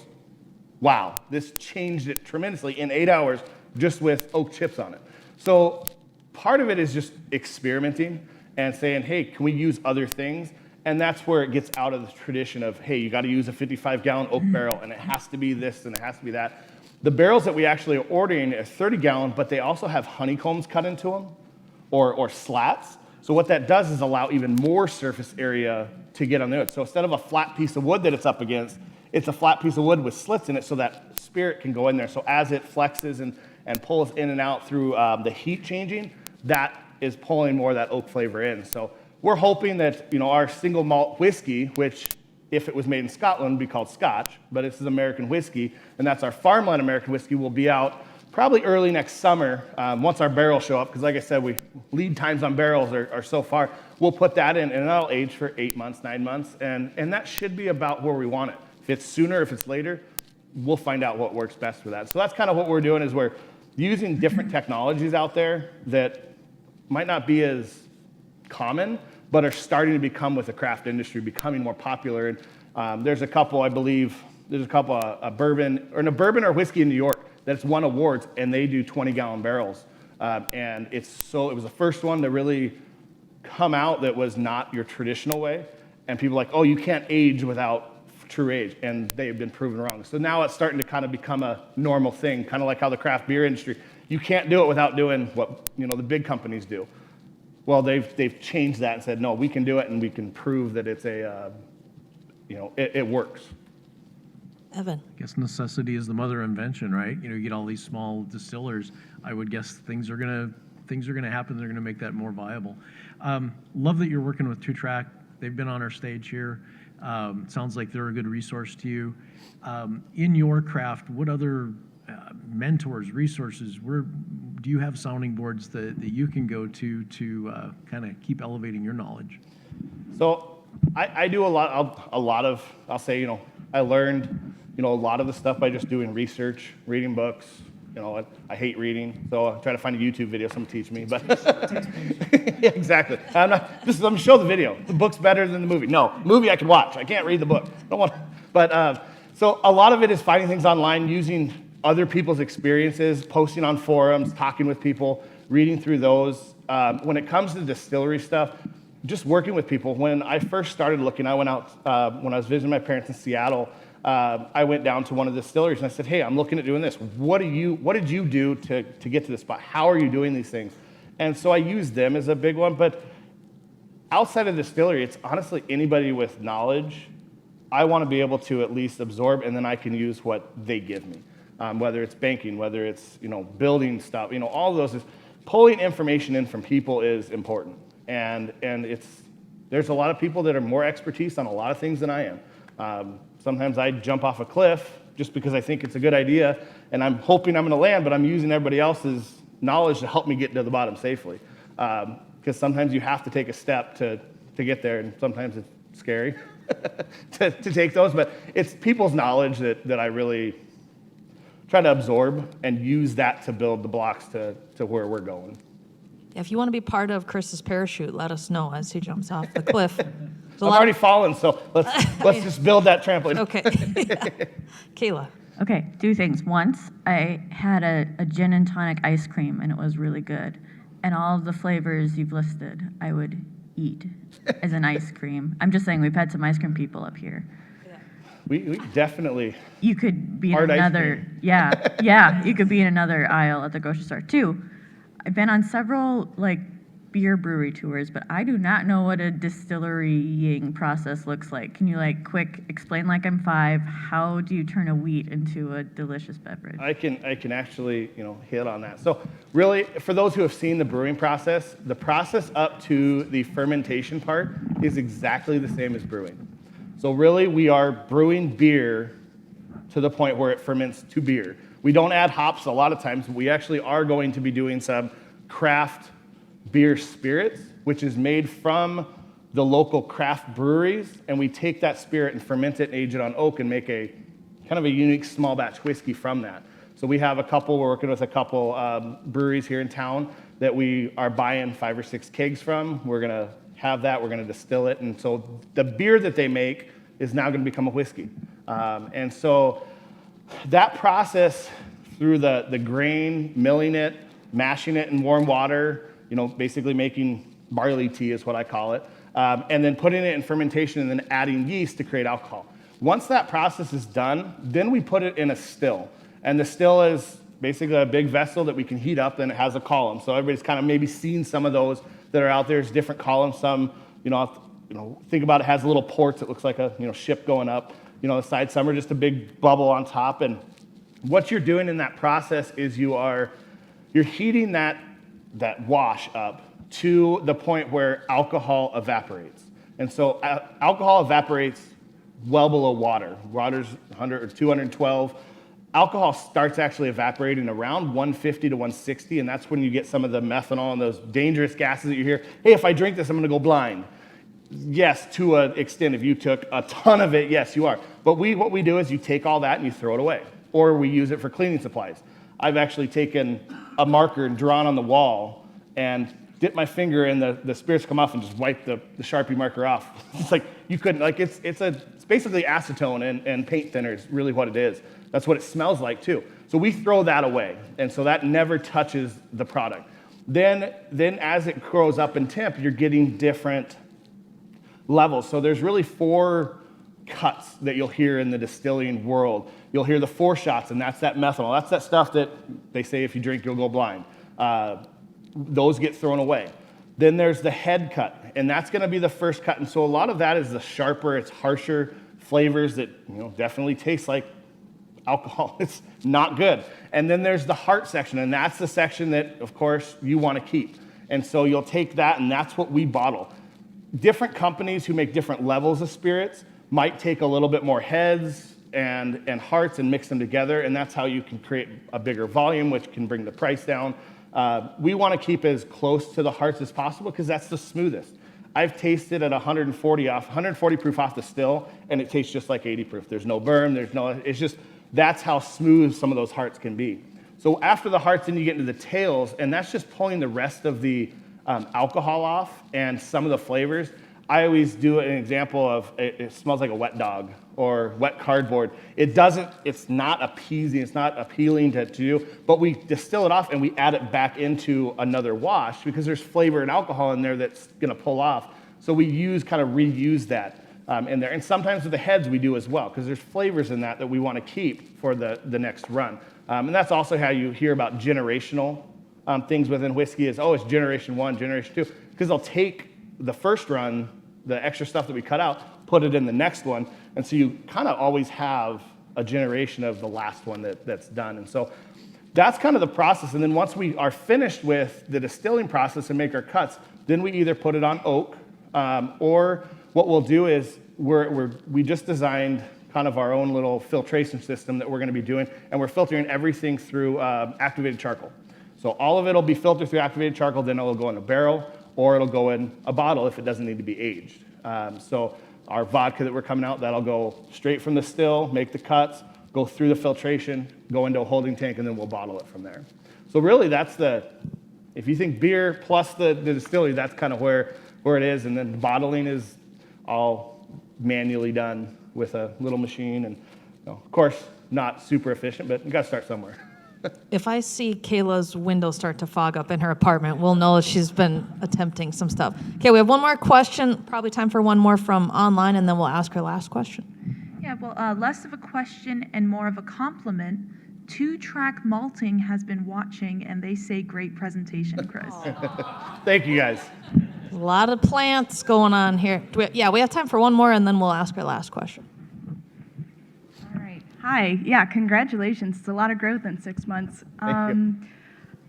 wow, this changed it tremendously in 8 hours just with oak chips on it. So part of it is just experimenting and saying, hey, can we use other things? And that's where it gets out of the tradition of, hey, you got to use a 55-gallon oak barrel, and it has to be this, and it has to be that. The barrels that we actually are ordering are 30-gallon, but they also have honeycombs cut into them, or slats. So what that does is allow even more surface area to get on the wood. So instead of a flat piece of wood that it's up against, it's a flat piece of wood with slits in it so that spirit can go in there. So as it flexes and pulls in and out through the heat changing, that is pulling more of that oak flavor in. So we're hoping that, our single malt whiskey, which if it was made in Scotland would be called Scotch, but this is American whiskey, and that's our farmland American whiskey, will be out probably early next summer once our barrels show up, because like I said, lead times on barrels are so far. We'll put that in, and that'll age for 8 months, 9 months, and that should be about where we want it. If it's sooner, if it's later, we'll find out what works best for that. So that's kind of what we're doing, is we're using different technologies out there that might not be as common, but are starting to become, with the craft industry, becoming more popular. And there's a couple, I believe, a bourbon or whiskey in New York that's won awards, and they do 20-gallon barrels. And it was the first one to really come out that was not your traditional way. And people are like, oh, you can't age without true age, and they've been proven wrong. So now it's starting to kind of become a normal thing, kind of like how the craft beer industry, you can't do it without doing what the big companies do. Well, they've changed that and said, no, we can do it, and we can prove that it's it works. Evan. I guess necessity is the mother of invention, right? You get all these small distillers. I would guess things are gonna happen. They're gonna make that more viable. Love that you're working with 2Track. They've been on our stage here. Sounds like they're a good resource to you. In your craft, what other mentors, resources, do you have sounding boards that you can go to kind of keep elevating your knowledge? So I do a lot of, I'll say, I learned, a lot of the stuff by just doing research, reading books. I hate reading, so I try to find a YouTube video, someone teach me. But yeah, exactly. Let me show the video. The book's better than the movie. No, movie I can watch. I can't read the book. I don't want. But so a lot of it is finding things online, using other people's experiences, posting on forums, talking with people, reading through those. When it comes to distillery stuff, just working with people. When I first started looking, I went out when I was visiting my parents in Seattle. I went down to one of the distilleries and I said, hey, I'm looking at doing this. What did you do to get to this spot? How are you doing these things? And so I used them as a big one. But outside of the distillery, it's honestly anybody with knowledge. I want to be able to at least absorb, and then I can use what they give me. Whether it's banking, whether it's building stuff, all of those. Pulling information in from people is important. And there's a lot of people that are more expertise on a lot of things than I am. Sometimes I jump off a cliff just because I think it's a good idea, and I'm hoping I'm going to land, but I'm using everybody else's knowledge to help me get to the bottom safely. Because sometimes you have to take a step to get there, and sometimes it's scary to take those. But it's people's knowledge that I really try to absorb and use that to build the blocks to where we're going. If you want to be part of Chris's parachute, let us know as he jumps off the cliff. I've already fallen, so let's just build that trampoline. Okay. Kayla. Okay, two things. Once, I had a gin and tonic ice cream, and it was really good. And all of the flavors you've listed, I would eat as an ice cream. I'm just saying, we've had some ice cream people up here. We definitely. You could be in another, yeah, you could be in another aisle at the grocery store. Two, I've been on several beer brewery tours, but I do not know what a distillerying process looks like. Can you quick explain, like I'm 5, how do you turn a wheat into a delicious beverage? I can actually hit on that. So really, for those who have seen the brewing process, the process up to the fermentation part is exactly the same as brewing. So really, we are brewing beer to the point where it ferments to beer. We don't add hops a lot of times. We actually are going to be doing some craft beer spirits, which is made from the local craft breweries, and we take that spirit and ferment it and age it on oak and make a kind of a unique small batch whiskey from that. So we're working with a couple breweries here in town that we are buying 5 or 6 kegs from. We're gonna have that, we're gonna distill it, and so the beer that they make is now gonna become a whiskey. And so that process through the grain, milling it, mashing it in warm water, basically making barley tea is what I call it, and then putting it in fermentation and then adding yeast to create alcohol. Once that process is done, then we put it in a still. And the still is basically a big vessel that we can heat up, and it has a column. So everybody's kind of maybe seen some of those that are out there. There's different columns. Some, think about it, has little ports. It looks like a ship going up. The side. Some are just a big bubble on top. And what you're doing in that process is you're heating that wash up to the point where alcohol evaporates. And so alcohol evaporates well below water. Water's 100 or 212. Alcohol starts actually evaporating around 150 to 160, and that's when you get some of the methanol and those dangerous gases that you hear. Hey, if I drink this, I'm going to go blind. Yes, to an extent. If you took a ton of it, yes, you are. But what we do is you take all that and you throw it away, or we use it for cleaning supplies. I've actually taken a marker and drawn on the wall and dipped my finger in the spirits come off and just wipe the Sharpie marker off. It's like you couldn't, like it's basically acetone and paint thinner is really what it is. That's what it smells like too. So we throw that away, and so that never touches the product. Then as it grows up in temp, you're getting different levels. So there's really 4 cuts that you'll hear in the distilling world. You'll hear the 4 shots, and that's that methanol. That's that stuff that they say if you drink, you'll go blind. Those get thrown away. Then there's the head cut, and that's going to be the first cut. And so a lot of that is the sharper, it's harsher flavors that definitely taste like alcohol. It's not good. And then there's the heart section, and that's the section that, of course, you want to keep. And so you'll take that, and that's what we bottle. Different companies who make different levels of spirits might take a little bit more heads and hearts and mix them together, and that's how you can create a bigger volume, which can bring the price down. We want to keep as close to the hearts as possible because that's the smoothest. I've tasted at 140 proof off the still, and it tastes just like 80 proof. There's no burn, it's just, that's how smooth some of those hearts can be. So after the hearts, then you get into the tails, and that's just pulling the rest of the alcohol off and some of the flavors. I always do an example of it smells like a wet dog or wet cardboard. It's not appeasing, it's not appealing to do, but we distill it off and we add it back into another wash because there's flavor and alcohol in there that's gonna pull off. So we reuse that in there. And sometimes with the heads we do as well because there's flavors in that we wanna keep for the next run. And that's also how you hear about generational things within whiskey is, it's generation 1, generation 2, because they'll take the first run, the extra stuff that we cut out, put it in the next one, and so you kind of always have a generation of the last one that's done. And so that's kind of the process. And then once we are finished with the distilling process and make our cuts, then we either put it on oak, or what we'll do is we just designed kind of our own little filtration system that we're going to be doing, and we're filtering everything through activated charcoal. So all of it will be filtered through activated charcoal, then it'll go in a barrel, or it'll go in a bottle if it doesn't need to be aged. So our vodka that we're coming out, that'll go straight from the still, make the cuts, go through the filtration, go into a holding tank, and then we'll bottle it from there. So really if you think beer plus the distillery, that's kind of where it is, and then bottling is all manually done with a little machine, and of course, not super efficient, but you gotta start somewhere. If I see Kayla's window start to fog up in her apartment, we'll know she's been attempting some stuff. Okay, we have one more question, probably time for one more from online, and then we'll ask her last question. Yeah, well, less of a question and more of a compliment. 2-Track Malting has been watching, and they say great presentation, Chris. Thank you, guys. A lot of plants going on here. We have time for one more, and then we'll ask her last question. Hi, yeah, congratulations. It's a lot of growth in 6 months. Thank you.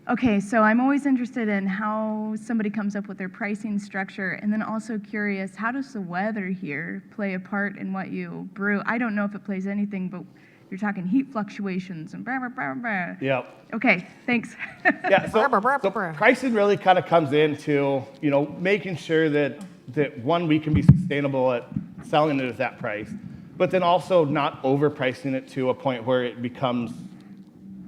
Okay, so I'm always interested in how somebody comes up with their pricing structure, and then also curious, how does the weather here play a part in what you brew? I don't know if it plays anything, but you're talking heat fluctuations and blah, blah, blah, blah. Yep. Okay, thanks. Yeah, so pricing really kind of comes into, making sure that one, we can be sustainable at selling it at that price, but then also not overpricing it to a point where it becomes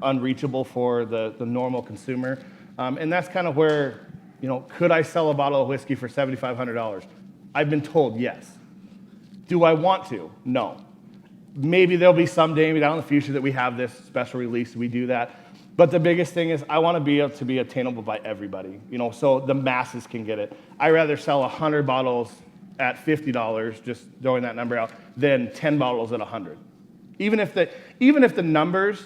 unreachable for the normal consumer. And that's kind of where, could I sell a bottle of whiskey for $7,500? I've been told yes. Do I want to? No. maybe there'll be someday down in the future that we have this special release, we do that. But the biggest thing is I want to be able to be attainable by everybody, so the masses can get it. I'd rather sell 100 bottles at $50, just throwing that number out, than 10 bottles at 100. Even if the numbers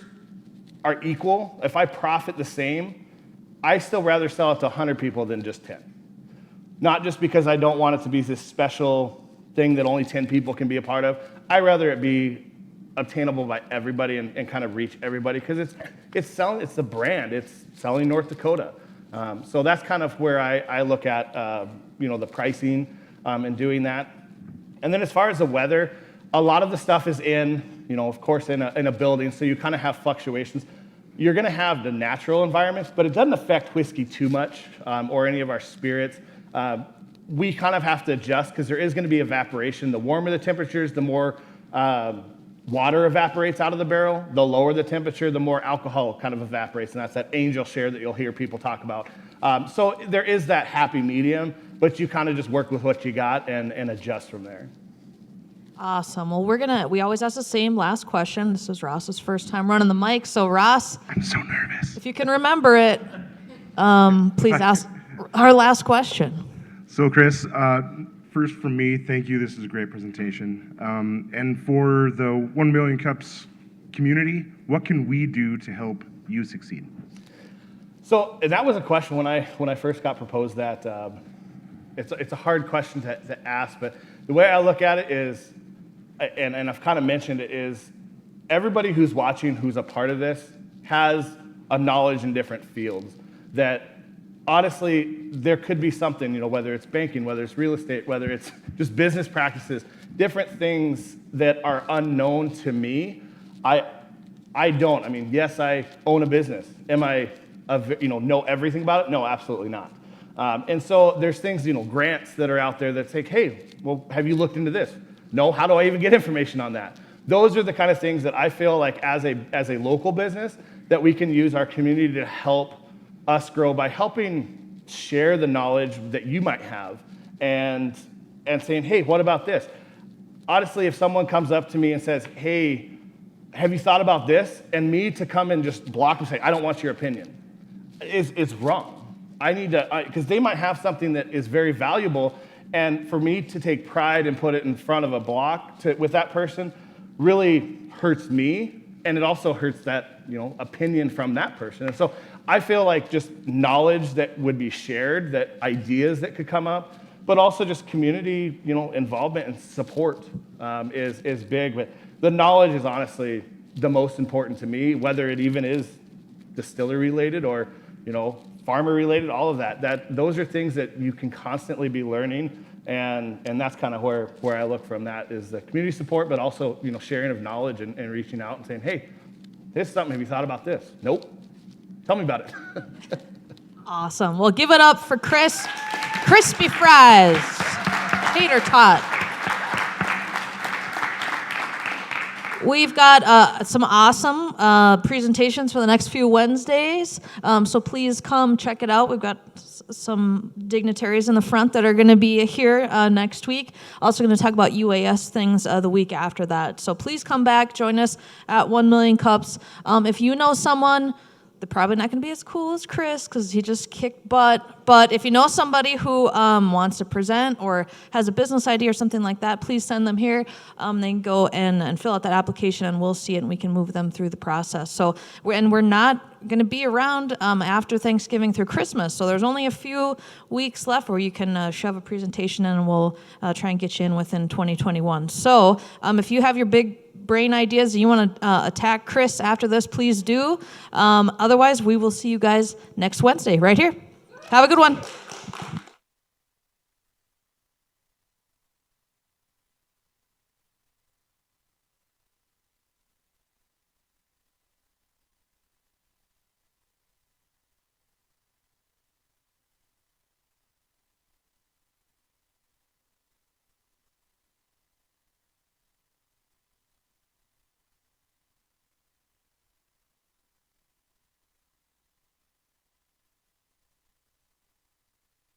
are equal, if I profit the same, I still rather sell it to 100 people than just 10. Not just because I don't want it to be this special thing that only 10 people can be a part of. I'd rather it be obtainable by everybody and kind of reach everybody, because it's the brand, it's selling North Dakota. So that's kind of where I look at the pricing and doing that. And then as far as the weather, a lot of the stuff is of course in a building, so you kind of have fluctuations. You're going to have the natural environments, but it doesn't affect whiskey too much or any of our spirits. We kind of have to adjust because there is going to be evaporation. The warmer the temperatures, the more water evaporates out of the barrel. The lower the temperature, the more alcohol kind of evaporates, and that's that angel share that you'll hear people talk about. So there is that happy medium, but you kind of just work with what you got and adjust from there. Awesome. Well, we always ask the same last question. This is Ross's first time running the mic. So Ross, I'm so nervous. If you can remember it, please ask our last question. So Chris, first from me, thank you. This is a great presentation. And for the 1 Million Cups community, what can we do to help you succeed? So that was a question when I first got proposed that. It's a hard question to ask, but the way I look at it is, and I've kind of mentioned it, is everybody who's watching, who's a part of this, has a knowledge in different fields that honestly, there could be something, whether it's banking, whether it's real estate, whether it's just business practices, different things that are unknown to me. I don't. I mean, yes, I own a business. Am I, know everything about it? No, absolutely not. And so there's things, grants that are out there that say, hey, well, have you looked into this? No, how do I even get information on that? Those are the kind of things that I feel like as a local business that we can use our community to help us grow by helping share the knowledge that you might have and saying, hey, what about this? Honestly, if someone comes up to me and says, hey, have you thought about this? And me to come and just block and say, I don't want your opinion, is wrong. I need to, because they might have something that is very valuable, and for me to take pride and put it in front of a block with that person really hurts me, and it also hurts that, opinion from that person. And so I feel like just knowledge that would be shared, that ideas that could come up, but also just community, involvement and support is big. But the knowledge is honestly the most important to me, whether it even is distillery related or, farmer related, all of that. Those are things that you can constantly be learning, and that's kind of where I look from. That is the community support, but also sharing of knowledge and reaching out and saying, hey, this is something. Have you thought about this? Nope. Tell me about it. Awesome. Well, give it up for Chris. Crispy fries, tater tot. We've got some awesome presentations for the next few Wednesdays, so please come check it out. We've got some dignitaries in the front that are going to be here next week. Also going to talk about UAS things the week after that. So please come back, join us at 1 Million Cups. If you know someone, they're probably not going to be as cool as Chris because he just kicked butt. But if you know somebody who wants to present or has a business idea or something like that, please send them here. They can go and fill out that application, and we'll see it, and we can move them through the process. So, we're not going to be around after Thanksgiving through Christmas. So there's only a few weeks left where you can shove a presentation in, and we'll try and get you in within 2021. So if you have your big brain ideas and you want to attack Chris after this, please do. Otherwise, we will see you guys next Wednesday right here. Have a good one.